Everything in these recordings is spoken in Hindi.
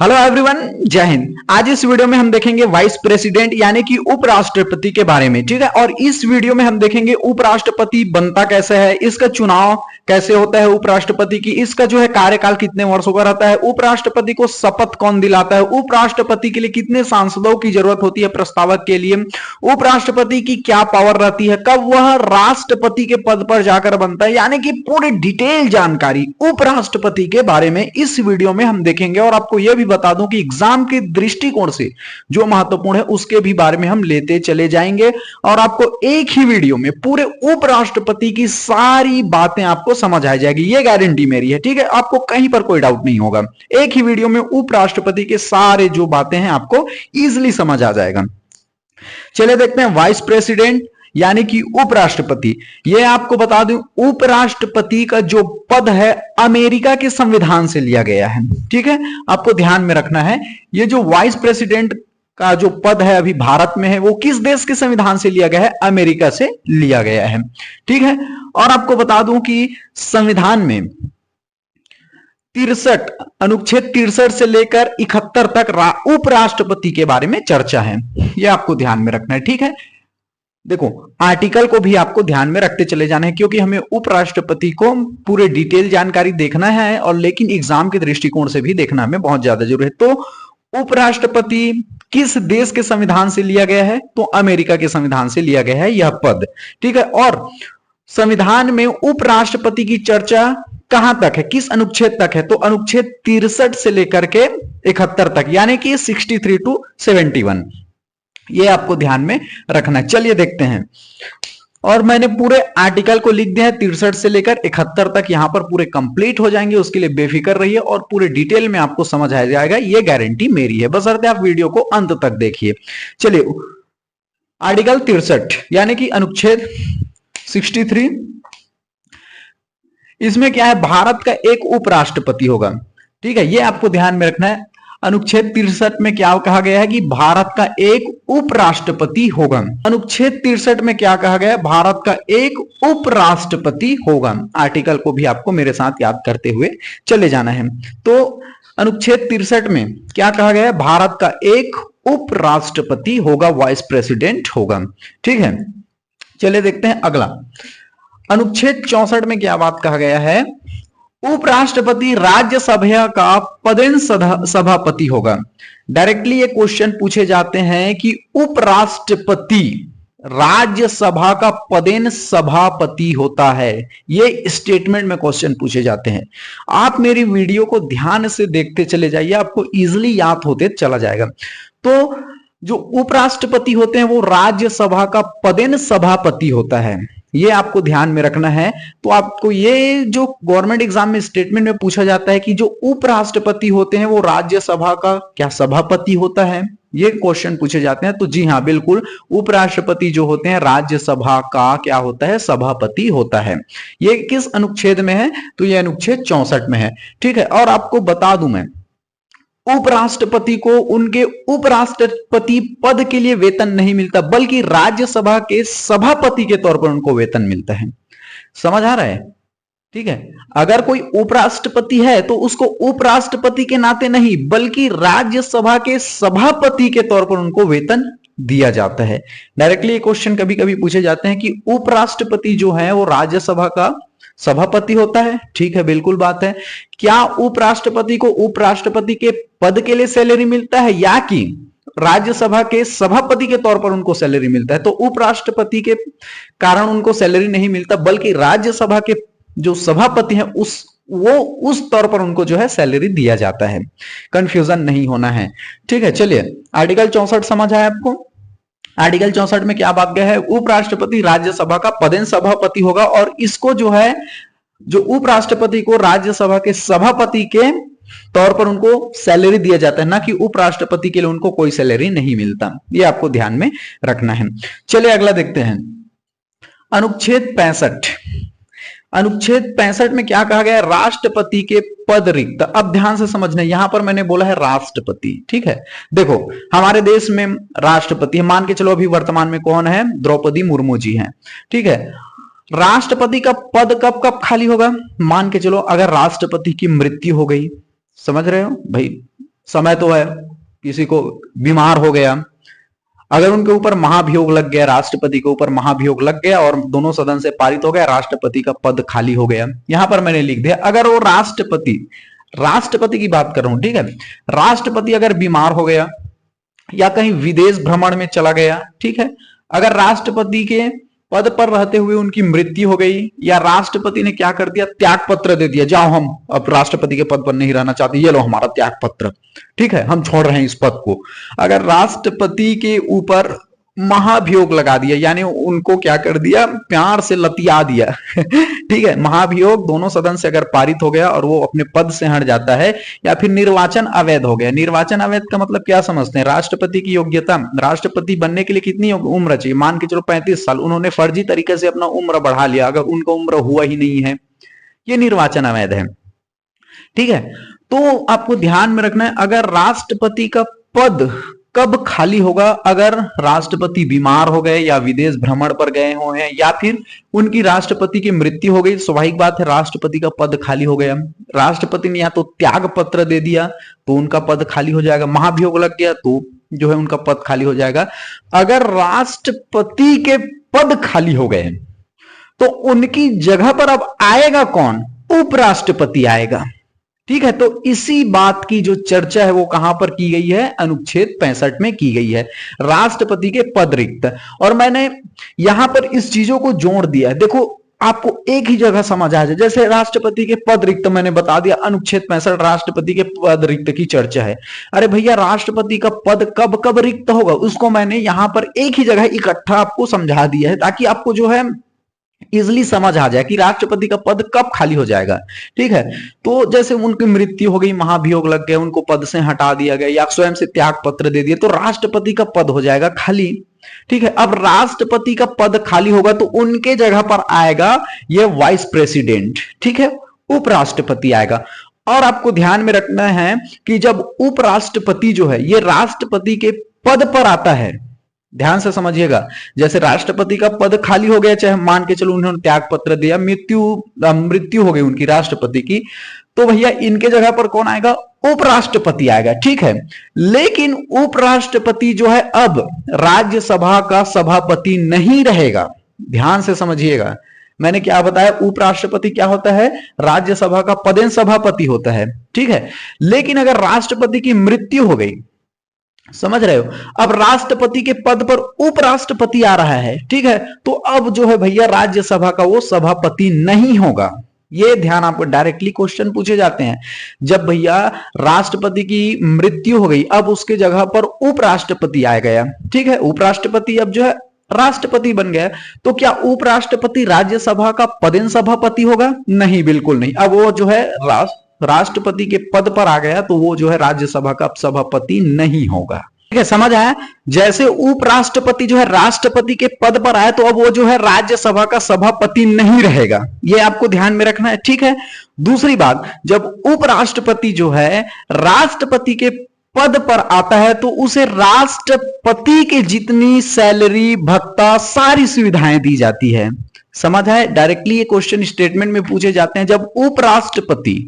हेलो एवरीवन, जय हिंद। आज इस वीडियो में हम देखेंगे वाइस प्रेसिडेंट यानी कि उपराष्ट्रपति के बारे में, ठीक है। और इस वीडियो में हम देखेंगे उपराष्ट्रपति बनता कैसे है, इसका चुनाव कैसे होता है उपराष्ट्रपति की, इसका जो है कार्यकाल कितने वर्षों का रहता है, उपराष्ट्रपति को शपथ कौन दिलाता है, उपराष्ट्रपति के लिए कितने सांसदों की जरूरत होती है प्रस्तावक के लिए, उपराष्ट्रपति की क्या पावर रहती है, कब वह राष्ट्रपति के पद पर जाकर बनता है, यानी कि पूरी डिटेल जानकारी उपराष्ट्रपति के बारे में इस वीडियो में हम देखेंगे। और आपको यह भी बता दूं कि एग्जाम के दृष्टिकोण से जो महत्वपूर्ण है उसके भी बारे में हम लेते चले जाएंगे और आपको एक ही वीडियो में पूरे उपराष्ट्रपति की सारी बातें आपको समझ आ जाएगी, ये गारंटी मेरी है, ठीक है। आपको कहीं पर कोई डाउट नहीं होगा, एक ही वीडियो में उपराष्ट्रपति के सारे जो बातें हैं आपको इजीली समझ आ जाएगा। चलिए देखते हैं वाइस प्रेसिडेंट यानी कि उपराष्ट्रपति। यह आपको बता दूं, उपराष्ट्रपति का जो पद है अमेरिका के संविधान से लिया गया है, ठीक है। आपको ध्यान में रखना है ये जो वाइस प्रेसिडेंट का जो पद है अभी भारत में है वो किस देश के संविधान से लिया गया है, अमेरिका से लिया गया है, ठीक है। और आपको बता दूं कि संविधान में 63 अनुच्छेद 63 से लेकर 71 तक उपराष्ट्रपति के बारे में चर्चा है, यह आपको ध्यान में रखना है, ठीक है। देखो आर्टिकल को भी आपको ध्यान में रखते चले जाना है क्योंकि हमें उपराष्ट्रपति को पूरे डिटेल जानकारी देखना है और लेकिन एग्जाम के दृष्टिकोण से भी देखना हमें बहुत ज्यादा जरूरी है। तो उपराष्ट्रपति किस देश के संविधान से लिया गया है, तो अमेरिका के संविधान से लिया गया है यह पद, ठीक है। और संविधान में उपराष्ट्रपति की चर्चा कहां तक है, किस अनुच्छेद तक है, तो अनुच्छेद 63 से लेकर के 71 तक, यानी कि 63 to 71, ये आपको ध्यान में रखना है। चलिए देखते हैं, और मैंने पूरे आर्टिकल को लिख दिया है 63 से लेकर 71 तक, यहां पर पूरे कंप्लीट हो जाएंगे, उसके लिए बेफिक्र रहिए और पूरे डिटेल में आपको समझ आ जाएगा, ये गारंटी मेरी है, बशर्ते आप वीडियो को अंत तक देखिए। चलिए आर्टिकल 63 यानी कि अनुच्छेद 63, इसमें क्या है, भारत का एक उपराष्ट्रपति होगा, ठीक है, ये आपको ध्यान में रखना है। अनुच्छेद 63 में क्या कहा गया है कि भारत का एक उपराष्ट्रपति होगा। अनुच्छेद 63 में क्या कहा गया है, भारत का एक उपराष्ट्रपति होगा। आर्टिकल को भी आपको मेरे साथ याद करते हुए चले जाना है। तो अनुच्छेद 63 में क्या कहा गया है, भारत का एक उपराष्ट्रपति होगा, वाइस प्रेसिडेंट होगा, ठीक है। चलिए देखते हैं अगला, अनुच्छेद 64 में क्या बात कहा गया है, उपराष्ट्रपति राज्यसभा का पदेन सभापति होगा। डायरेक्टली ये क्वेश्चन पूछे जाते हैं कि उपराष्ट्रपति राज्यसभा का पदेन सभापति होता है, ये स्टेटमेंट में क्वेश्चन पूछे जाते हैं। आप मेरी वीडियो को ध्यान से देखते चले जाइए, आपको इजीली याद होते चला जाएगा। तो जो उपराष्ट्रपति होते हैं वो राज्यसभा का पदेन सभापति होता है, ये आपको ध्यान में रखना है। तो आपको ये जो गवर्नमेंट एग्जाम में स्टेटमेंट में पूछा जाता है कि जो उपराष्ट्रपति होते हैं वो राज्यसभा का क्या सभापति होता है, ये क्वेश्चन पूछे जाते हैं। तो जी हाँ बिल्कुल, उपराष्ट्रपति जो होते हैं राज्यसभा का क्या होता है, सभापति होता है। ये किस अनुच्छेद में है, तो ये अनुच्छेद 64 में है, ठीक है। और आपको बता दूं मैं, उपराष्ट्रपति को उनके उपराष्ट्रपति पद के लिए वेतन नहीं मिलता, बल्कि राज्यसभा के सभापति के तौर पर उनको वेतन मिलता है। समझ आ रहा है, ठीक है। अगर कोई उपराष्ट्रपति है तो उसको उपराष्ट्रपति के नाते नहीं बल्कि राज्यसभा के सभापति के तौर पर उनको वेतन दिया जाता है। डायरेक्टली ये क्वेश्चन कभी कभी पूछे जाते हैं कि उपराष्ट्रपति जो है वो राज्यसभा का सभापति होता है, ठीक है, बिल्कुल बात है। क्या उपराष्ट्रपति को उपराष्ट्रपति के पद के लिए सैलरी मिलता है या कि राज्यसभा के सभापति के तौर पर उनको सैलरी मिलता है, तो उपराष्ट्रपति के कारण उनको सैलरी नहीं मिलता बल्कि राज्यसभा के जो सभापति हैं उस तौर पर उनको जो है सैलरी दिया जाता है। कंफ्यूजन नहीं होना है, ठीक है। चलिए आर्टिकल 64 समझ आया आपको। आर्टिकल 64 में क्या बात गया है, उपराष्ट्रपति राज्यसभा का पदेन सभापति होगा और इसको जो है, जो उपराष्ट्रपति को राज्यसभा के सभापति के तौर पर उनको सैलरी दिया जाता है, ना कि उपराष्ट्रपति के लिए उनको कोई सैलरी नहीं मिलता, ये आपको ध्यान में रखना है। चलिए अगला देखते हैं, अनुच्छेद 65। अनुच्छेद 65 में क्या कहा गया है, राष्ट्रपति के पद रिक्त। अब ध्यान से समझना, यहां पर मैंने बोला है राष्ट्रपति, ठीक है। देखो हमारे देश में राष्ट्रपति है, मान के चलो अभी वर्तमान में कौन है, द्रौपदी मुर्मू जी हैं, ठीक है। राष्ट्रपति का पद कब कब खाली होगा, मान के चलो अगर राष्ट्रपति की मृत्यु हो गई, समझ रहे हो भाई, समय तो है, किसी को बीमार हो गया, अगर उनके ऊपर महाभियोग लग गया, राष्ट्रपति के ऊपर महाभियोग लग गया और दोनों सदन से पारित हो गया, राष्ट्रपति का पद खाली हो गया। यहां पर मैंने लिख दिया अगर वो राष्ट्रपति की बात कर रहा हूं, ठीक है, राष्ट्रपति अगर बीमार हो गया या कहीं विदेश भ्रमण में चला गया, ठीक है, अगर राष्ट्रपति के पद पर रहते हुए उनकी मृत्यु हो गई या राष्ट्रपति ने क्या कर दिया, त्याग पत्र दे दिया, जाओ हम अब राष्ट्रपति के पद पर नहीं रहना चाहते, ये लो हमारा त्याग पत्र, ठीक है, हम छोड़ रहे हैं इस पद को। अगर राष्ट्रपति के ऊपर महाभियोग लगा दिया, यानी उनको क्या कर दिया, प्यार से लतिया दिया ठीक है, महाभियोग दोनों सदन से अगर पारित हो गया और वो अपने पद से हट जाता है, या फिर निर्वाचन अवैध हो गया। निर्वाचन अवैध का मतलब क्या समझते हैं, राष्ट्रपति की योग्यता, राष्ट्रपति बनने के लिए कितनी उम्र चाहिए, मान के चलो 35 साल, उन्होंने फर्जी तरीके से अपना उम्र बढ़ा लिया, अगर उनका उम्र हुआ ही नहीं है, ये निर्वाचन अवैध है, ठीक है। तो आपको ध्यान में रखना है अगर राष्ट्रपति का पद कब खाली होगा, अगर राष्ट्रपति बीमार हो गए या विदेश भ्रमण पर गए हुए हैं या फिर उनकी राष्ट्रपति की मृत्यु हो गई। स्वाभाविक बात है राष्ट्रपति का पद खाली हो गया, राष्ट्रपति ने या तो त्याग पत्र दे दिया तो उनका पद खाली हो जाएगा, महाभियोग लग गया तो जो है उनका पद खाली हो जाएगा। अगर राष्ट्रपति के पद खाली हो गए तो उनकी जगह पर अब आएगा कौन, उपराष्ट्रपति आएगा, ठीक है। तो इसी बात की जो चर्चा है वो कहां पर की गई है, अनुच्छेद 65 में की गई है, राष्ट्रपति के पद रिक्त। और मैंने यहां पर इस चीजों को जोड़ दिया है, देखो आपको एक ही जगह समझ आ जाए, जैसे राष्ट्रपति के पद रिक्त मैंने बता दिया, अनुच्छेद 65 राष्ट्रपति के पद रिक्त की चर्चा है। अरे भैया राष्ट्रपति का पद कब कब रिक्त होगा, उसको मैंने यहां पर एक ही जगह इकट्ठा आपको समझा दिया है, ताकि आपको जो है इजिली समझ आ जाए कि राष्ट्रपति का पद कब खाली हो जाएगा, ठीक है। तो जैसे उनकी मृत्यु हो गई, महाभियोग लग गया, उनको पद से हटा दिया गया या स्वयं से त्याग पत्र दे दिया, तो राष्ट्रपति का पद हो जाएगा खाली, ठीक है। अब राष्ट्रपति का पद खाली होगा तो उनके जगह पर आएगा ये वाइस प्रेसिडेंट, ठीक है, उपराष्ट्रपति आएगा। और आपको ध्यान में रखना है कि जब उपराष्ट्रपति जो है ये राष्ट्रपति के पद पर आता है, ध्यान से समझिएगा, जैसे राष्ट्रपति का पद खाली हो गया, चाहे मान के चलो उन्होंने त्याग पत्र दिया, मृत्यु हो गई उनकी राष्ट्रपति की, तो भैया इनके जगह पर कौन आएगा, उपराष्ट्रपति आएगा, ठीक है। लेकिन उपराष्ट्रपति जो है अब राज्यसभा का सभापति नहीं रहेगा, ध्यान से समझिएगा, मैंने क्या बताया, उपराष्ट्रपति क्या होता है, राज्यसभा का पदेन सभापति होता है, ठीक है। लेकिन अगर राष्ट्रपति की मृत्यु हो गई, समझ रहे हो, अब राष्ट्रपति के पद पर उपराष्ट्रपति आ रहा है, ठीक है, तो अब जो है भैया राज्यसभा का वो सभापति नहीं होगा। ये ध्यान आपको, डायरेक्टली क्वेश्चन पूछे जाते हैं, जब भैया राष्ट्रपति की मृत्यु हो गई अब उसके जगह पर उपराष्ट्रपति आ गया, ठीक है, उपराष्ट्रपति अब जो है राष्ट्रपति बन गया, तो क्या उपराष्ट्रपति राज्यसभा का पदेन सभापति होगा, नहीं, बिल्कुल नहीं। अब वो जो है राष्ट्रपति के पद पर आ गया तो वो जो है राज्यसभा का सभापति नहीं होगा, ठीक है, समझ आया। जैसे उपराष्ट्रपति जो है राष्ट्रपति के पद पर आया तो अब वो जो है राज्यसभा का सभापति नहीं रहेगा, ये आपको ध्यान में रखना है, ठीक है। दूसरी बात, जब उपराष्ट्रपति जो है राष्ट्रपति के पद पर आता है तो उसे राष्ट्रपति के जितनी सैलरी, भत्ता, सारी सुविधाएं दी जाती है, समझ आए। डायरेक्टली ये क्वेश्चन स्टेटमेंट में पूछे जाते हैं, जब उपराष्ट्रपति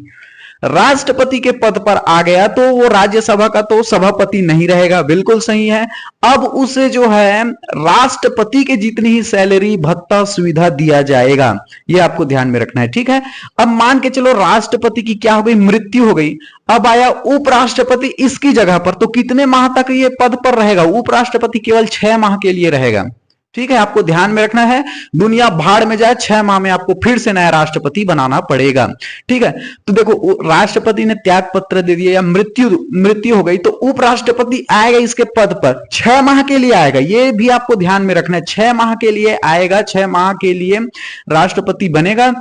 राष्ट्रपति के पद पर आ गया तो वो राज्यसभा का तो सभापति नहीं रहेगा, बिल्कुल सही है। अब उसे जो है राष्ट्रपति के जितनी ही सैलरी, भत्ता, सुविधा दिया जाएगा, ये आपको ध्यान में रखना है, ठीक है। अब मान के चलो राष्ट्रपति की क्या हो गई, मृत्यु हो गई, अब आया उपराष्ट्रपति इसकी जगह पर, तो कितने माह तक ये पद पर रहेगा, उपराष्ट्रपति केवल 6 माह के लिए रहेगा, ठीक है, आपको ध्यान में रखना है। दुनिया भाड़ में जाए, 6 माह में आपको फिर से नया राष्ट्रपति बनाना पड़ेगा, ठीक है। तो देखो राष्ट्रपति ने त्याग पत्र दे दिया या मृत्यु हो गई तो उपराष्ट्रपति आएगा इसके पद पर, 6 माह के लिए आएगा, ये भी आपको ध्यान में रखना है, 6 माह के लिए आएगा, 6 माह के लिए राष्ट्रपति बनेगा।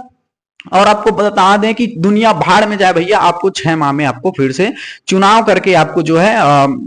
और आपको बता दें कि दुनिया भाड़ में जाए भैया, आपको 6 माह में आपको फिर से चुनाव करके आपको जो है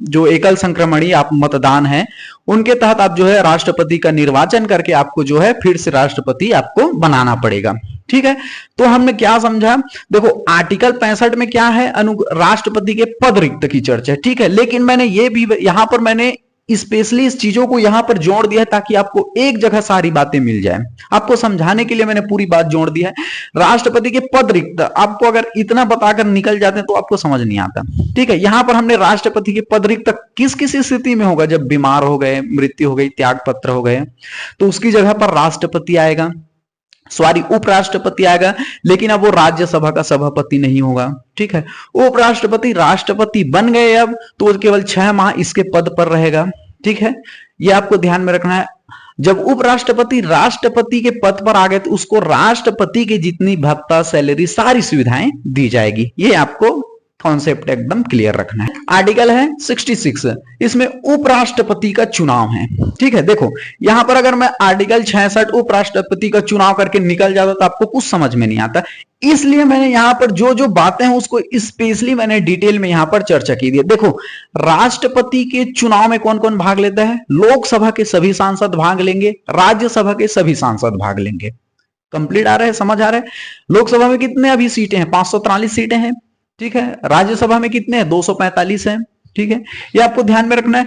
जो एकल संक्रमणी आप मतदान है उनके तहत आप जो है राष्ट्रपति का निर्वाचन करके आपको जो है फिर से राष्ट्रपति आपको बनाना पड़ेगा, ठीक है। तो हमने क्या समझा, देखो आर्टिकल 65 में क्या है, राष्ट्रपति के पद रिक्त की चर्चा है, ठीक है। लेकिन मैंने ये भी यहां पर मैंने स्पेशली इस चीजों को यहां पर जोड़ दिया है ताकि आपको एक जगह सारी बातें मिल जाए। आपको समझाने के लिए मैंने पूरी बात जोड़ दी है। राष्ट्रपति के पद रिक्त, आपको अगर इतना बताकर निकल जाते हैं तो आपको समझ नहीं आता। ठीक है, यहां पर हमने राष्ट्रपति के पद रिक्त किस किस स्थिति में होगा, जब बीमार हो गए, मृत्यु हो गई, त्याग पत्र हो गए, तो उसकी जगह पर राष्ट्रपति आएगा, सॉरी उपराष्ट्रपति आएगा, लेकिन अब वो राज्यसभा का सभापति नहीं होगा। ठीक है, उपराष्ट्रपति राष्ट्रपति बन गए अब, तो वो केवल 6 माह इसके पद पर रहेगा। ठीक है, ये आपको ध्यान में रखना है। जब उपराष्ट्रपति राष्ट्रपति के पद पर आ गए तो उसको राष्ट्रपति की जितनी भत्ता, सैलरी, सारी सुविधाएं दी जाएगी। ये आपको कॉन्सेप्ट एकदम क्लियर रखना है। आर्टिकल है 66, इसमें उपराष्ट्रपति का चुनाव है। ठीक है, देखो यहां पर अगर मैं आर्टिकल 66 उपराष्ट्रपति का चुनाव करके निकल जाता तो आपको कुछ समझ में नहीं आता, इसलिए मैंने यहां पर जो जो बातें हैं उसको स्पेशली मैंने डिटेल में यहां पर चर्चा की दी है। देखो, राष्ट्रपति के चुनाव में कौन कौन भाग लेता है? लोकसभा के सभी सांसद भाग लेंगे, राज्यसभा के सभी सांसद भाग लेंगे। कंप्लीट आ रहा है, समझ आ रहा है? लोकसभा में कितने अभी सीटें हैं? 543 सीटें हैं। ठीक है, राज्यसभा में कितने हैं? 245 हैं। ठीक है, ये आपको ध्यान में रखना है।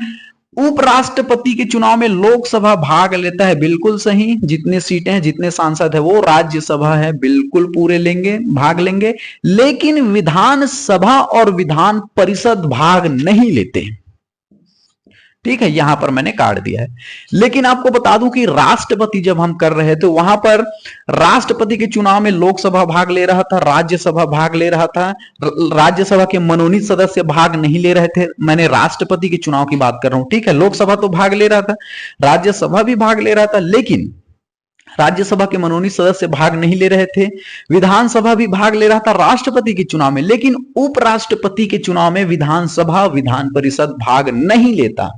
उपराष्ट्रपति के चुनाव में लोकसभा भाग लेता है, बिल्कुल सही। जितने सीटें हैं, जितने सांसद है, वो राज्यसभा है, बिल्कुल पूरे लेंगे, भाग लेंगे। लेकिन विधानसभा और विधान परिषद भाग नहीं लेते। ठीक है, यहां पर मैंने काट दिया है। लेकिन आपको बता दूं कि राष्ट्रपति जब हम कर रहे थे तो वहां पर राष्ट्रपति के चुनाव में लोकसभा भाग ले रहा था, राज्यसभा भाग ले रहा था। राज्यसभा के मनोनीत सदस्य भाग नहीं ले रहे थे। मैंने राष्ट्रपति के चुनाव की बात कर रहा हूं। ठीक है, लोकसभा तो भाग ले रहा था, राज्यसभा भी भाग ले रहा था, लेकिन राज्यसभा के मनोनीत सदस्य भाग नहीं ले रहे थे। विधानसभा भी भाग ले रहा था राष्ट्रपति के चुनाव में, लेकिन उपराष्ट्रपति के चुनाव में विधानसभा, विधान परिषद भाग नहीं लेता।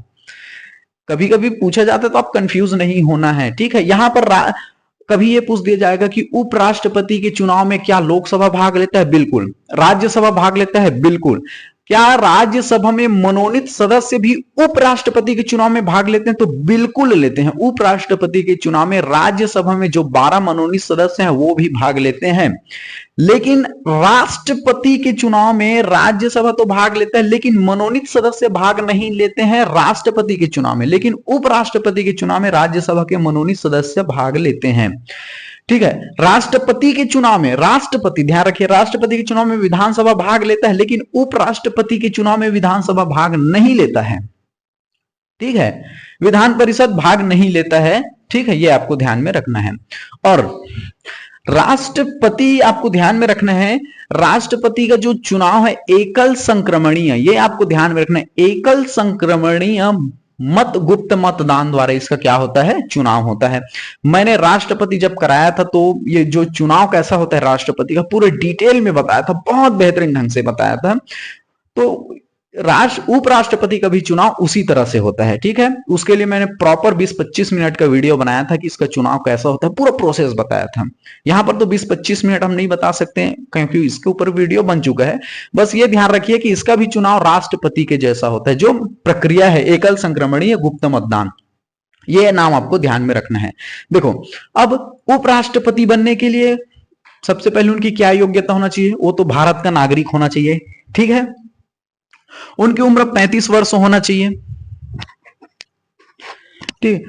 कभी कभी पूछा जाता है तो आप कंफ्यूज नहीं होना है। ठीक है, यहां पर कभी ये पूछ दिया जाएगा कि उपराष्ट्रपति के चुनाव में क्या लोकसभा भाग लेता है? बिल्कुल। राज्यसभा भाग लेता है? बिल्कुल। क्या राज्यसभा में मनोनीत सदस्य भी उपराष्ट्रपति के चुनाव में भाग लेते हैं? तो बिल्कुल लेते हैं। उपराष्ट्रपति के चुनाव में राज्यसभा में जो 12 मनोनीत सदस्य हैं वो भी भाग लेते हैं। लेकिन राष्ट्रपति के चुनाव में राज्यसभा तो भाग लेता है, लेकिन मनोनीत सदस्य भाग नहीं लेते हैं राष्ट्रपति के चुनाव में। लेकिन उपराष्ट्रपति के चुनाव में राज्यसभा के मनोनीत सदस्य भाग लेते हैं। ठीक है, राष्ट्रपति के चुनाव में, राष्ट्रपति ध्यान रखिए, राष्ट्रपति के चुनाव में विधानसभा भाग लेता है, लेकिन उपराष्ट्रपति के चुनाव में विधानसभा भाग नहीं लेता है। ठीक है, विधान परिषद भाग नहीं लेता है। ठीक है, ये आपको ध्यान में रखना है। और राष्ट्रपति आपको ध्यान में रखना है, राष्ट्रपति का जो चुनाव है एकल संक्रमणीय, ये आपको ध्यान में रखना है। एकल संक्रमणीय मत गुप्त मतदान द्वारा इसका क्या होता है? चुनाव होता है। मैंने राष्ट्रपति जब कराया था तो ये जो चुनाव कैसा होता है राष्ट्रपति का पूरे डिटेल में बताया था, बहुत बेहतरीन ढंग से बताया था। तो उपराष्ट्रपति का भी चुनाव उसी तरह से होता है। ठीक है, उसके लिए मैंने प्रॉपर 20-25 मिनट का वीडियो बनाया था कि इसका चुनाव कैसा होता है, पूरा प्रोसेस बताया था। यहां पर तो 20-25 मिनट हम नहीं बता सकते क्योंकि इसके ऊपर वीडियो बन चुका है। बस ये ध्यान रखिए कि इसका भी चुनाव राष्ट्रपति के जैसा होता है। जो प्रक्रिया है एकल संक्रमणीय गुप्त मतदान, ये नाम आपको ध्यान में रखना है। देखो, अब उपराष्ट्रपति बनने के लिए सबसे पहले उनकी क्या योग्यता होना चाहिए? वो तो भारत का नागरिक होना चाहिए। ठीक है, उनकी उम्र 35 वर्ष होना चाहिए। ठीक,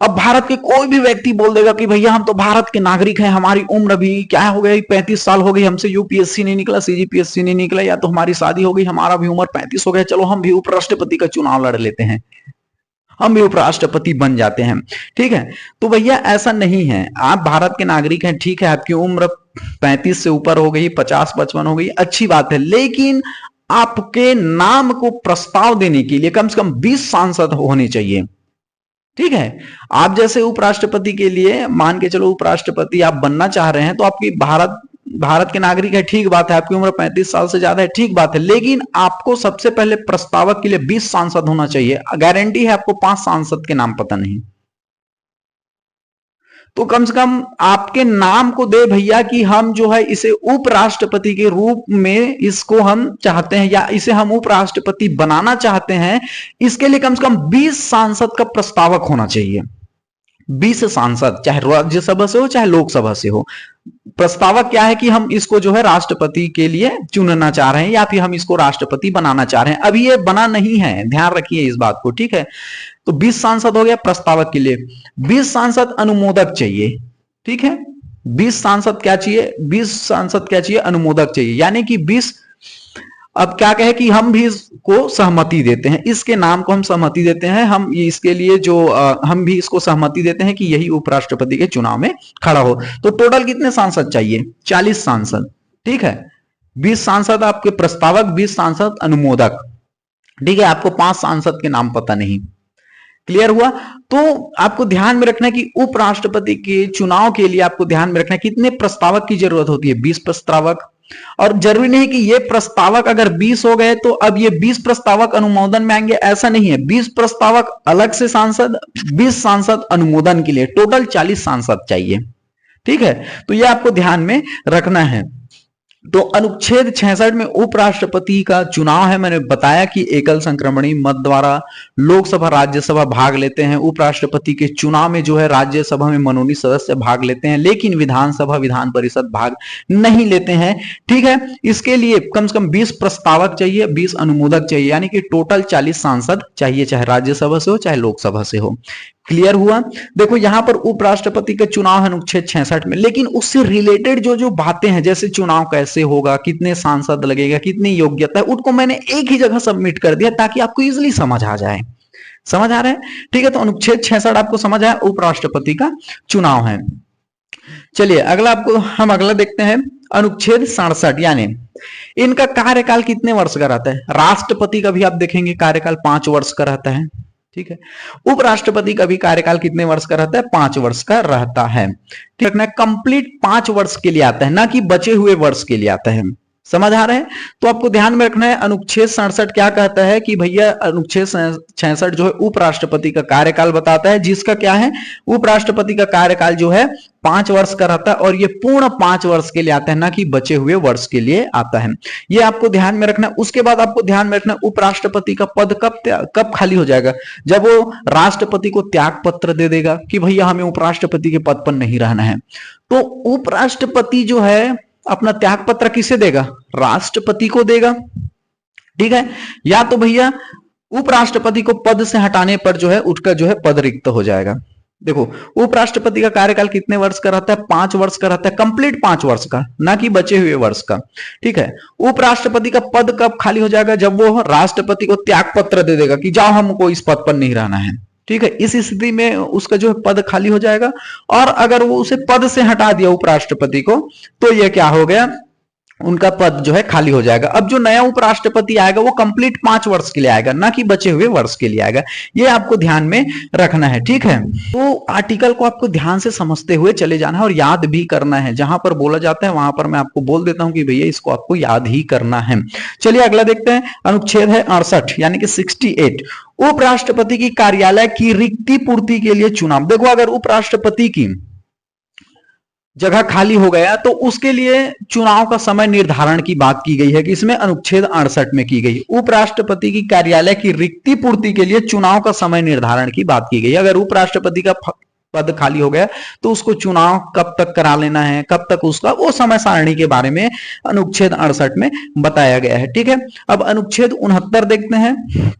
अब भारत के कोई भी व्यक्ति बोल देगा कि भैया हम तो भारत के नागरिक हैं, हमारी उम्र भी क्या हो गई, 35 साल हो गई, हमसे यूपीएससी नहीं निकला, सीजीपीएससी नहीं निकला, या तो हमारी शादी हो गई, हमारा भी उम्र 35 हो गया, चलो हम भी उपराष्ट्रपति का चुनाव लड़ लेते हैं, हम भी उपराष्ट्रपति बन जाते हैं। ठीक है, तो भैया ऐसा नहीं है। आप भारत के नागरिक हैं, ठीक है, आपकी उम्र 35 से ऊपर हो गई, 50-55 हो गई, अच्छी बात है, लेकिन आपके नाम को प्रस्ताव देने के लिए कम से कम 20 सांसद होने चाहिए। ठीक है, आप जैसे उपराष्ट्रपति के लिए मान के चलो उपराष्ट्रपति आप बनना चाह रहे हैं तो आपकी भारत के नागरिक है, ठीक बात है, आपकी उम्र 35 साल से ज्यादा है, ठीक बात है, लेकिन आपको सबसे पहले प्रस्तावक के लिए 20 सांसद होना चाहिए। गारंटी है आपको 5 सांसद के नाम पता नहीं, तो कम से कम आपके नाम को दे भैया कि हम जो है इसे उपराष्ट्रपति के रूप में इसको हम चाहते हैं या इसे हम उपराष्ट्रपति बनाना चाहते हैं। इसके लिए कम से कम 20 सांसद का प्रस्तावक होना चाहिए। 20 सांसद, चाहे राज्यसभा से हो चाहे लोकसभा से हो। प्रस्तावक क्या है कि हम इसको जो है राष्ट्रपति के लिए चुनना चाह रहे हैं या फिर हम इसको राष्ट्रपति बनाना चाह रहे हैं। अभी ये बना नहीं है, ध्यान रखिए इस बात को, ठीक है। तो 20 सांसद हो गया प्रस्तावक के लिए। 20 सांसद अनुमोदक चाहिए, ठीक है। 20 सांसद क्या चाहिए, 20 सांसद क्या चाहिए, अनुमोदक चाहिए। यानी कि 20, अब क्या कहे कि हम भी इसको सहमति देते हैं, इसके नाम को हम सहमति देते हैं, हम इसके लिए जो हम भी इसको सहमति देते हैं कि यही उपराष्ट्रपति के चुनाव में खड़ा हो। तो टोटल कितने सांसद चाहिए, 40 सांसद, ठीक है। 20 सांसद आपके प्रस्तावक, 20 सांसद अनुमोदक, ठीक है। आपको 5 सांसद के नाम पता नहीं, क्लियर हुआ। तो आपको ध्यान में रखना है कि उपराष्ट्रपति के चुनाव के लिए आपको ध्यान में रखना है कितने प्रस्तावक की जरूरत होती है, 20 प्रस्तावक। और जरूरी नहीं कि ये प्रस्तावक अगर 20 हो गए तो अब ये 20 प्रस्तावक अनुमोदन में आएंगे, ऐसा नहीं है। 20 प्रस्तावक अलग से सांसद, 20 सांसद अनुमोदन के लिए, टोटल 40 सांसद चाहिए, ठीक है। तो ये आपको ध्यान में रखना है। तो अनुच्छेद 66 में उपराष्ट्रपति का चुनाव है, मैंने बताया कि एकल संक्रमणी मत द्वारा लोकसभा राज्यसभा भाग लेते हैं। उपराष्ट्रपति के चुनाव में जो है राज्यसभा में मनोनीत सदस्य भाग लेते हैं, लेकिन विधानसभा विधान परिषद भाग नहीं लेते हैं, ठीक है। इसके लिए कम से कम 20 प्रस्तावक चाहिए, 20 अनुमोदक चाहिए, यानी कि टोटल 40 सांसद चाहिए, चाहे राज्यसभा से हो चाहे लोकसभा से हो। क्लियर हुआ। देखो यहां पर उपराष्ट्रपति का चुनाव है अनुच्छेद 66 में, लेकिन उससे रिलेटेड जो जो बातें हैं, जैसे चुनाव कैसे होगा, कितने सांसद लगेगा, कितनी योग्यता है, उनको मैंने एक ही जगह सबमिट कर दिया ताकि आपको इजीली समझ आ जाए। समझ आ रहा है, ठीक है। तो अनुच्छेद 66 आपको समझ आया, उपराष्ट्रपति का चुनाव है। चलिए अगला आपको हम अगला देखते हैं, अनुच्छेद 67, यानी इनका कार्यकाल कितने वर्ष का रहता है। राष्ट्रपति का भी आप देखेंगे कार्यकाल 5 वर्ष का रहता है, ठीक है। उपराष्ट्रपति का भी कार्यकाल कितने वर्ष का रहता है, 5 वर्ष का रहता है, ठीक है। कंप्लीट 5 वर्ष के लिए आता है, ना कि बचे हुए वर्ष के लिए आता है। समझ आ रहा है। तो आपको ध्यान में रखना है, अनुच्छेद 67 क्या कहता है कि भैया अनुच्छेद 66 जो है उपराष्ट्रपति का कार्यकाल बताता है, जिसका क्या है, उपराष्ट्रपति का कार्यकाल जो है 5 वर्ष का रहता है, और ये पूर्ण 5 वर्ष के लिए आता है, ना कि बचे हुए वर्ष के लिए आता है। ये आपको ध्यान में रखना है। उसके बाद आपको ध्यान में रखना है, उपराष्ट्रपति का पद कब खाली हो जाएगा, जब वो राष्ट्रपति को त्याग पत्र दे देगा कि भैया हमें उपराष्ट्रपति के पद पर नहीं रहना है। तो उपराष्ट्रपति जो है अपना त्याग पत्र किसे देगा, राष्ट्रपति को देगा, ठीक है। या तो भैया उपराष्ट्रपति को पद से हटाने पर जो है उसका जो है पद रिक्त हो जाएगा। देखो उपराष्ट्रपति का कार्यकाल कितने वर्ष का रहता है, 5 वर्ष का रहता है, कंप्लीट 5 वर्ष का, ना कि बचे हुए वर्ष का, ठीक है। उपराष्ट्रपति का पद कब खाली हो जाएगा, जब वो राष्ट्रपति को त्याग पत्र दे देगा कि जाओ हमको इस पद पर नहीं रहना है, ठीक है। इस स्थिति में उसका जो है पद खाली हो जाएगा। और अगर वो उसे पद से हटा दिया उपराष्ट्रपति को, तो ये क्या हो गया, उनका पद जो है खाली हो जाएगा। अब जो नया उपराष्ट्रपति आएगा वो कंप्लीट 5 वर्ष के लिए आएगा, ना कि बचे हुए वर्ष के लिए आएगा। ये आपको ध्यान में रखना है, ठीक है। तो आर्टिकल को आपको ध्यान से समझते हुए चले जाना है और याद भी करना है। जहां पर बोला जाता है वहां पर मैं आपको बोल देता हूं कि भैया इसको आपको याद ही करना है। चलिए अगला देखते हैं, अनुच्छेद है 68 यानी कि 68, उपराष्ट्रपति की कार्यालय की रिक्ति पूर्ति के लिए चुनाव। देखो अगर उपराष्ट्रपति की जगह खाली हो गया तो उसके लिए चुनाव का समय निर्धारण की बात की गई है कि इसमें अनुच्छेद 68 में की गई। उपराष्ट्रपति की कार्यालय की रिक्ति पूर्ति के लिए चुनाव का समय निर्धारण की बात की गई। अगर उपराष्ट्रपति का पद खाली हो गया तो उसको चुनाव कब तक करा लेना है, कब तक उसका वो समय सारणी के बारे में अनुच्छेद 68 में बताया गया है, ठीक है। अब अनुच्छेद 69 देखते हैं,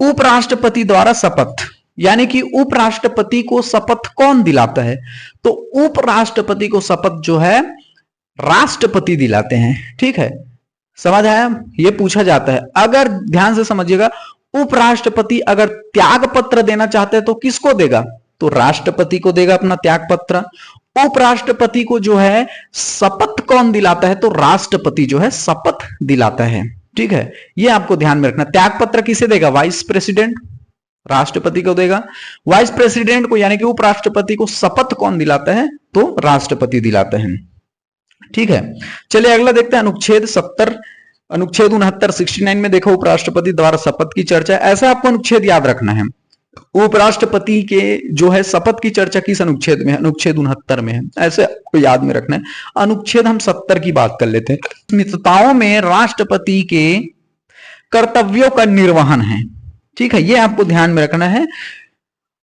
उपराष्ट्रपति द्वारा शपथ, यानी कि उपराष्ट्रपति को शपथ कौन दिलाता है, तो उपराष्ट्रपति को शपथ जो है राष्ट्रपति दिलाते हैं, ठीक है। समझ आया, ये पूछा जाता है। अगर ध्यान से समझिएगा, उपराष्ट्रपति अगर त्याग पत्र देना चाहते हैं तो किसको देगा, तो राष्ट्रपति को देगा अपना त्याग पत्र। उपराष्ट्रपति को जो है शपथ कौन दिलाता है, तो राष्ट्रपति जो है शपथ दिलाता है, ठीक है। ये आपको ध्यान में रखना। त्याग पत्र किसे देगा, वाइस प्रेसिडेंट, राष्ट्रपति को देगा। वाइस प्रेसिडेंट को यानी कि उपराष्ट्रपति को शपथ कौन दिलाता है, तो राष्ट्रपति दिलाता है, ठीक है। चलिए अगला देखते हैं, अनुच्छेद 70, अनुच्छेद 69 69 में देखो उपराष्ट्रपति द्वारा शपथ की चर्चा। ऐसा आपको अनुच्छेद याद रखना है, उपराष्ट्रपति के जो है शपथ की चर्चा किस अनुच्छेद में है, अनुच्छेद 69 में है, ऐसे आपको याद में रखना है। अनुच्छेद हम 70 की बात कर लेते हैं। मित्रताओं में राष्ट्रपति के कर्तव्यों का निर्वहन है, ठीक है। ये आपको ध्यान में रखना है।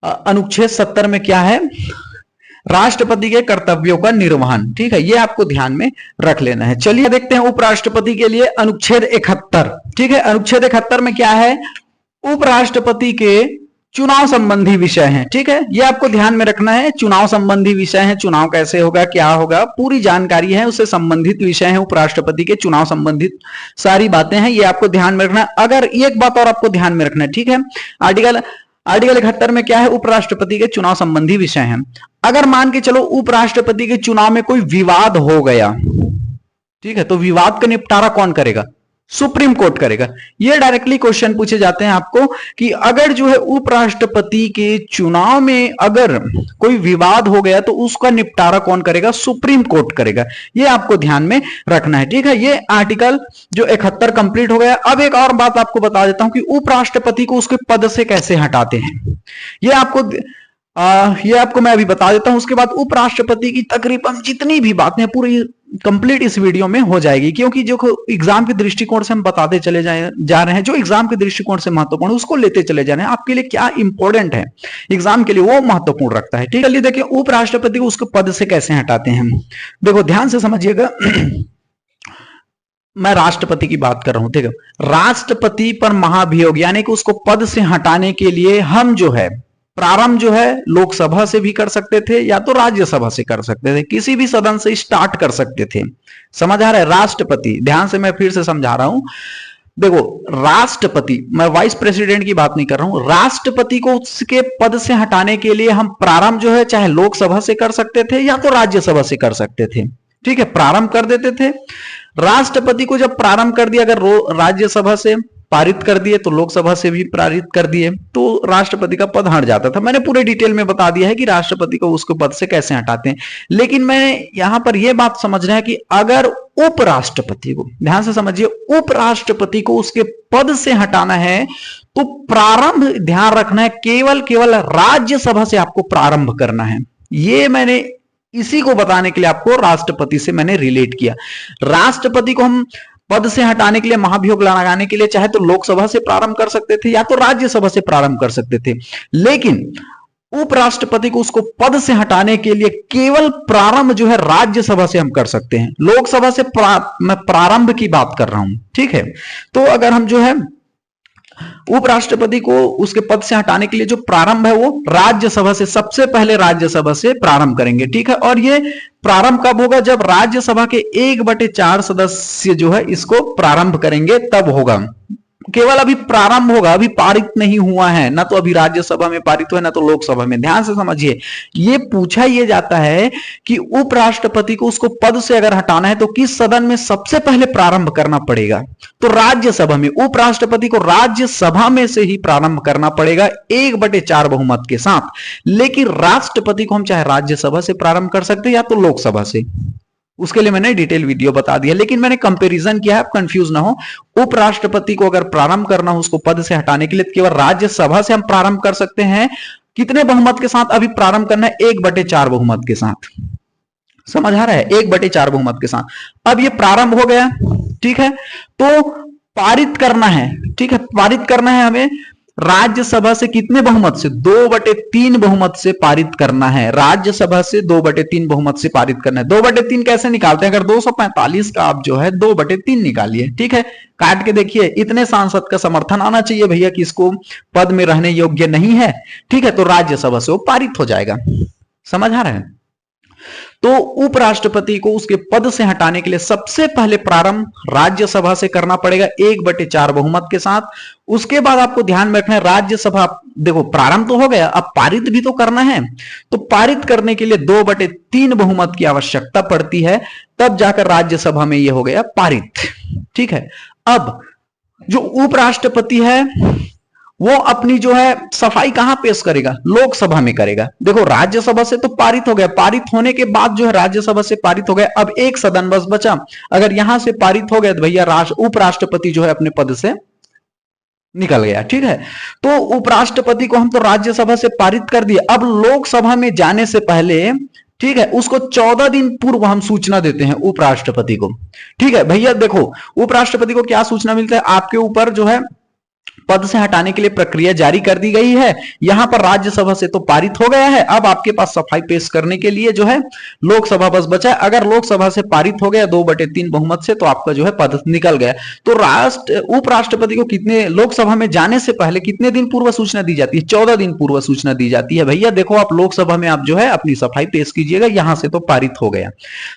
अनुच्छेद 70 में क्या है, राष्ट्रपति के कर्तव्यों का निर्वहन। ठीक है, ये आपको ध्यान में रख लेना है। चलिए देखते हैं उपराष्ट्रपति के लिए अनुच्छेद 71। ठीक है, अनुच्छेद 71 में क्या है, उपराष्ट्रपति के चुनाव संबंधी विषय हैं। ठीक है, ये आपको ध्यान में रखना है, चुनाव संबंधी विषय हैं, चुनाव कैसे होगा, क्या होगा, पूरी जानकारी है, उससे संबंधित विषय है, उपराष्ट्रपति के चुनाव संबंधित सारी बातें हैं, ये आपको ध्यान में रखना है। अगर एक बात और आपको ध्यान में रखना है, ठीक है, आर्टिकल 71 में क्या है, उपराष्ट्रपति के चुनाव संबंधी विषय हैं। अगर मान के चलो उपराष्ट्रपति के चुनाव में कोई विवाद हो गया, ठीक है, तो विवाद का निपटारा कौन करेगा, सुप्रीम कोर्ट करेगा। ये डायरेक्टली क्वेश्चन पूछे जाते हैं आपको कि अगर जो है उपराष्ट्रपति के चुनाव में अगर कोई विवाद हो गया तो उसका निपटारा कौन करेगा, सुप्रीम कोर्ट करेगा। ये आपको ध्यान में रखना है। ठीक है, ये आर्टिकल जो 71 कंप्लीट हो गया। अब एक और बात आपको बता देता हूं कि उपराष्ट्रपति को उसके पद से कैसे हटाते हैं, ये आपको मैं अभी बता देता हूं। उसके बाद उपराष्ट्रपति की तकरीबन जितनी भी बातें पूरी कंप्लीट इस वीडियो में हो जाएगी, क्योंकि जो एग्जाम के दृष्टिकोण से हम बताते चले जा रहे हैं, जो एग्जाम के दृष्टिकोण से महत्वपूर्ण उसको लेते चले जा रहे हैं, आपके लिए क्या इंपॉर्टेंट है एग्जाम के लिए वो महत्वपूर्ण रखता है। ठीक है, चलिए देखिए उपराष्ट्रपति को उसके पद से कैसे हटाते हैं। देखो ध्यान से समझिएगा, मैं राष्ट्रपति की बात कर रहा हूं। ठीक है, राष्ट्रपति पर महाभियोग यानी कि उसको पद से हटाने के लिए हम जो है प्रारंभ जो है लोकसभा से भी कर सकते थे या तो राज्यसभा से कर सकते थे, किसी भी सदन से स्टार्ट कर सकते थे। समझ आ रहा है, राष्ट्रपति, ध्यान से मैं फिर से समझा रहा हूं। देखो राष्ट्रपति, मैं वाइस प्रेसिडेंट की बात नहीं कर रहा हूं, राष्ट्रपति को उसके पद से हटाने के लिए हम प्रारंभ जो है चाहे लोकसभा से कर सकते थे या तो राज्यसभा से कर सकते थे। ठीक है, प्रारंभ कर देते थे। राष्ट्रपति को जब प्रारंभ कर दिया, अगर राज्यसभा से पारित कर दिए तो लोकसभा से भी पारित कर दिए तो राष्ट्रपति का पद हट जाता था। मैंने पूरे डिटेल में बता दिया है कि राष्ट्रपति को उसको पद से कैसे हटाते हैं, लेकिन मैंने यहां पर यह बात समझना है कि अगर उपराष्ट्रपति को, ध्यान से समझिए, उपराष्ट्रपति को उसके पद से हटाना है तो प्रारंभ, ध्यान रखना है, केवल राज्यसभा से आपको प्रारंभ करना है। ये मैंने इसी को बताने के लिए आपको राष्ट्रपति से मैंने रिलेट किया। राष्ट्रपति को हम पद से हटाने के लिए, महाभियोग लगाने के लिए चाहे तो लोकसभा से प्रारंभ कर सकते थे या तो राज्यसभा से प्रारंभ कर सकते थे, लेकिन उपराष्ट्रपति को उसको पद से हटाने के लिए केवल प्रारंभ जो है राज्यसभा से हम कर सकते हैं। लोकसभा से मैं प्रारंभ की बात कर रहा हूं। ठीक है, तो अगर हम जो है उपराष्ट्रपति को उसके पद से हटाने के लिए जो प्रारंभ है वो राज्यसभा से, सबसे पहले राज्यसभा से प्रारंभ करेंगे। ठीक है, और ये प्रारंभ कब होगा, जब राज्यसभा के 1/4 सदस्य जो है इसको प्रारंभ करेंगे तब होगा। केवल अभी प्रारंभ होगा, अभी पारित नहीं हुआ है, ना तो अभी राज्यसभा में पारित हुआ है ना तो लोकसभा में। ध्यान से समझिए, ये पूछा यह जाता है कि उपराष्ट्रपति को उसको पद से अगर हटाना है तो किस सदन में सबसे पहले प्रारंभ करना पड़ेगा, तो राज्यसभा में। उपराष्ट्रपति को राज्यसभा में से ही प्रारंभ करना पड़ेगा 1/4 बहुमत के साथ, लेकिन राष्ट्रपति को हम चाहे राज्यसभा से प्रारंभ कर सकते हैं या तो लोकसभा से। उसके लिए मैंने डिटेल वीडियो बता दिया, लेकिन मैंने कंपैरिजन किया है, आप कंफ्यूज ना हो। उपराष्ट्रपति को अगर प्रारंभ करना हो उसको पद से हटाने के लिए केवल राज्यसभा से हम प्रारंभ कर सकते हैं। कितने बहुमत के साथ अभी प्रारंभ करना है, 1/4 बहुमत के साथ। समझ आ रहा है, 1/4 बहुमत के साथ। अब ये प्रारंभ हो गया, ठीक है, तो पारित करना है। ठीक है, पारित करना है हमें राज्यसभा से कितने बहुमत से, 2/3 बहुमत से पारित करना है। राज्यसभा से 2/3 बहुमत से पारित करना है। 2/3 कैसे निकालते हैं, अगर 245 का आप जो है 2/3 निकालिए। ठीक है, काट के देखिए, इतने सांसद का समर्थन आना चाहिए भैया कि इसको पद में रहने योग्य नहीं है। ठीक है, तो राज्यसभा से वो पारित हो जाएगा। समझ आ रहा है, तो उपराष्ट्रपति को उसके पद से हटाने के लिए सबसे पहले प्रारंभ राज्यसभा से करना पड़ेगा 1/4 बहुमत के साथ। उसके बाद आपको ध्यान में रखना है, राज्यसभा, देखो प्रारंभ तो हो गया, अब पारित भी तो करना है, तो पारित करने के लिए 2/3 बहुमत की आवश्यकता पड़ती है, तब जाकर राज्यसभा में यह हो गया पारित। ठीक है, अब जो उपराष्ट्रपति है वो अपनी जो है सफाई कहां पेश करेगा, लोकसभा में करेगा। देखो राज्यसभा से तो पारित हो गया, पारित होने के बाद जो है राज्यसभा से पारित हो गया, अब एक सदन बस बचा। अगर यहां से पारित हो गया तो भैया उपराष्ट्रपति जो है अपने पद से निकल गया। ठीक है, तो उपराष्ट्रपति को हम तो राज्यसभा से पारित कर दिए, अब लोकसभा में जाने से पहले, ठीक है, उसको 14 दिन पूर्व हम सूचना देते हैं उपराष्ट्रपति को। ठीक है भैया, देखो उपराष्ट्रपति को क्या सूचना मिलता है, आपके ऊपर जो है पद से हटाने के लिए प्रक्रिया जारी कर दी गई है। यहां पर राज्यसभा से तो पारित हो गया है, अब आपके पास सफाई पेश करने के लिए जो है लोकसभा बस बचा है। अगर लोकसभा से पारित हो गया 2/3 बहुमत से, तो आपका जो है पद निकल गया। तो उपराष्ट्रपति को कितने, लोकसभा में जाने से पहले कितने दिन पूर्व सूचना दी जाती है? 14 दिन पूर्व सूचना दी जाती है। भैया देखो, आप लोकसभा में आप जो है अपनी सफाई पेश कीजिएगा, यहां से तो पारित हो गया,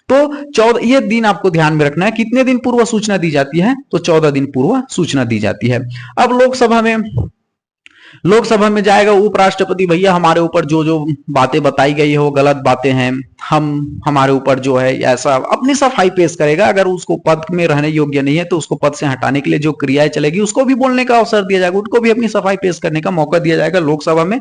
तो 14 ये दिन आपको ध्यान में रखना है। कितने दिन पूर्व सूचना दी जाती है? तो 14 दिन पूर्व सूचना दी जाती है। अब लोकसभा में जाएगा उपराष्ट्रपति, भैया हमारे ऊपर जो जो बातें बताई गई है वो गलत बातें हैं, हमारे ऊपर जो है ऐसा अपनी सफाई पेश करेगा। अगर उसको पद में रहने योग्य नहीं है तो उसको पद से हटाने के लिए जो क्रियाएं चलेगी उसको भी बोलने का अवसर दिया जाएगा, उसको भी अपनी सफाई पेश करने का मौका दिया जाएगा लोकसभा में।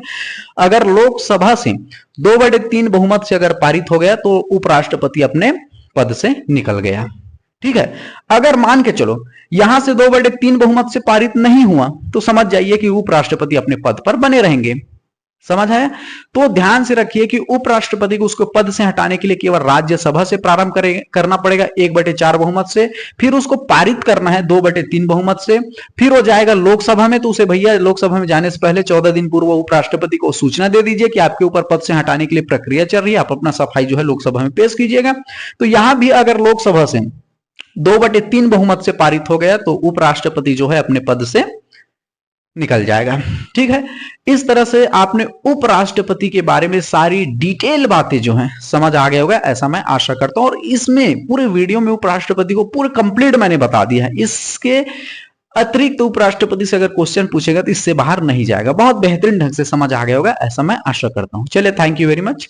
अगर लोकसभा से 2/3 बहुमत से अगर पारित हो गया तो उपराष्ट्रपति अपने पद से निकल गया। ठीक है, अगर मान के चलो यहां से 2/3 बहुमत से पारित नहीं हुआ तो समझ जाइए कि उपराष्ट्रपति अपने पद पर बने रहेंगे। समझ आया? तो ध्यान से रखिए कि उपराष्ट्रपति को उसको पद से हटाने के लिए केवल राज्यसभा से प्रारंभ करना पड़ेगा 1/4 बहुमत से, फिर उसको पारित करना है 2/3 बहुमत से, फिर वो जाएगा लोकसभा में। तो उसे भैया लोकसभा में जाने से पहले 14 दिन पूर्व उपराष्ट्रपति को सूचना दे दीजिए कि आपके ऊपर पद से हटाने के लिए प्रक्रिया चल रही है, आप अपना सफाई जो है लोकसभा में पेश कीजिएगा। तो यहां भी अगर लोकसभा से 2/3 बहुमत से पारित हो गया तो उपराष्ट्रपति जो है अपने पद से निकल जाएगा। ठीक है, इस तरह से आपने उपराष्ट्रपति के बारे में सारी डिटेल बातें जो हैं समझ आ गया होगा, ऐसा मैं आशा करता हूं। और इसमें पूरे वीडियो में उपराष्ट्रपति को पूरे कंप्लीट मैंने बता दिया है। इसके अतिरिक्त उपराष्ट्रपति से अगर क्वेश्चन पूछेगा तो इससे बाहर नहीं जाएगा। बहुत बेहतरीन ढंग से समझ आ गया होगा, ऐसा मैं आशा करता हूं। चलिए, थैंक यू वेरी मच।